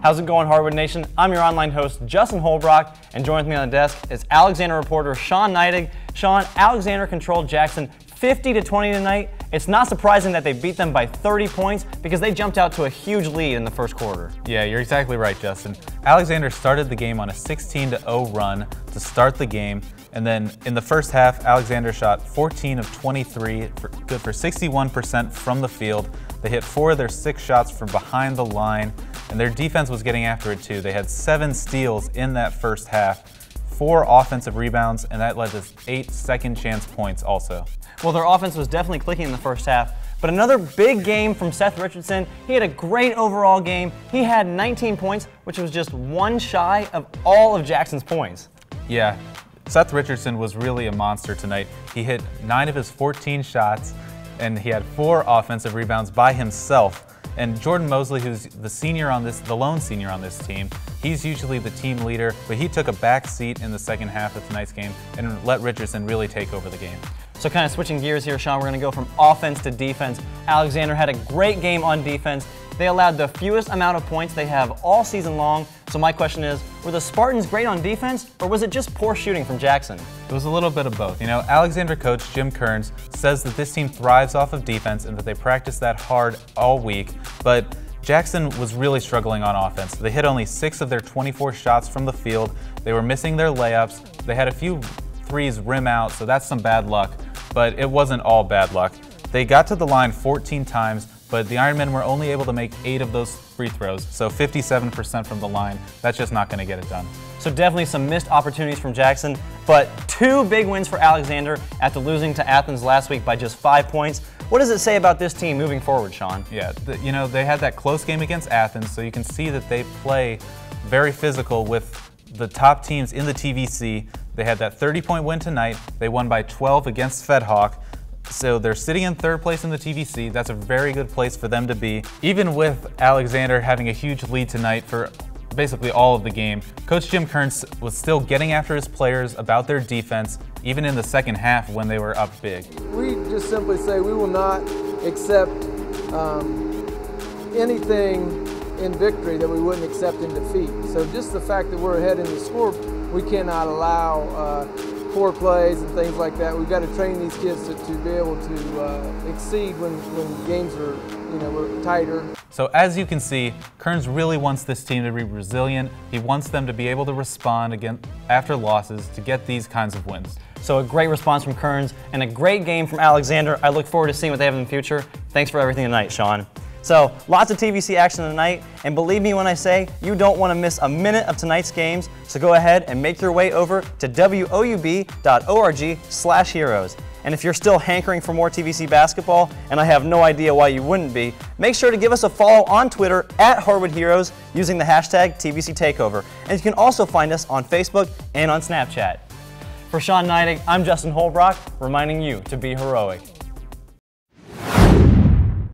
How's it going, Hardwood Nation? I'm your online host, Justin Holbrook, and joining me on the desk is Alexander reporter Sean Neidig. Sean, Alexander controlled Jackson 50-20 tonight. It's not surprising that they beat them by 30 points because they jumped out to a huge lead in the first quarter. Yeah, you're exactly right, Justin. Alexander started the game on a 16-0 run to start the game, and then in the first half, Alexander shot 14 of 23, good for 61% from the field. They hit 4 of their 6 shots from behind the line, and their defense was getting after it too. They had 7 steals in that first half, 4 offensive rebounds, and that led to 8 second chance points also. Well, their offense was definitely clicking in the first half, but another big game from Seth Richardson. He had a great overall game. He had 19 points, which was just one shy of all of Jackson's points. Yeah, Seth Richardson was really a monster tonight. He hit 9 of his 14 shots, and he had 4 offensive rebounds by himself. And Jordan Mosley, who's the lone senior on this team, he's usually the team leader, but he took a back seat in the second half of tonight's game and let Richardson really take over the game. So kind of switching gears here, Sean, we're going to go from offense to defense. Alexander had a great game on defense. They allowed the fewest amount of points they have all season long. So my question is, were the Spartans great on defense, or was it just poor shooting from Jackson? It was a little bit of both. You know, Alexander coach Jim Kearns says that this team thrives off of defense and that they practice that hard all week, but Jackson was really struggling on offense. They hit only 6 of their 24 shots from the field. They were missing their layups. They had a few threes rim out, so that's some bad luck, but it wasn't all bad luck. They got to the line 14 times, but the Ironmen were only able to make 8 of those free throws, so 57% from the line. That's just not going to get it done. So definitely some missed opportunities from Jackson, but 2 big wins for Alexander after losing to Athens last week by just 5 points. What does it say about this team moving forward, Sean? Yeah, you know, they had that close game against Athens, so you can see that they play very physical with the top teams in the TVC. They had that 30-point win tonight. They won by 12 against Fedhawk. So they're sitting in 3rd place in the TVC. That's a very good place for them to be. Even with Alexander having a huge lead tonight for basically all of the game, Coach Jim Kearns was still getting after his players about their defense, even in the second half when they were up big. We just simply say we will not accept anything in victory that we wouldn't accept in defeat. So just the fact that we're ahead in the score, we cannot allow poor plays and things like that. We've got to train these kids to be able to exceed when games are, we're tighter. So as you can see, Kearns really wants this team to be resilient. He wants them to be able to respond again after losses to get these kinds of wins. So a great response from Kearns and a great game from Alexander. I look forward to seeing what they have in the future. Thanks for everything tonight, Sean. So lots of TVC action tonight, and believe me when I say you don't want to miss a minute of tonight's games, so go ahead and make your way over to woub.org/heroes. And if you're still hankering for more TVC basketball, and I have no idea why you wouldn't be, make sure to give us a follow on Twitter at Hardwood Heroes using the hashtag TVC Takeover. And you can also find us on Facebook and on Snapchat. For Sean Neidig, I'm Justin Holbrook, reminding you to be heroic.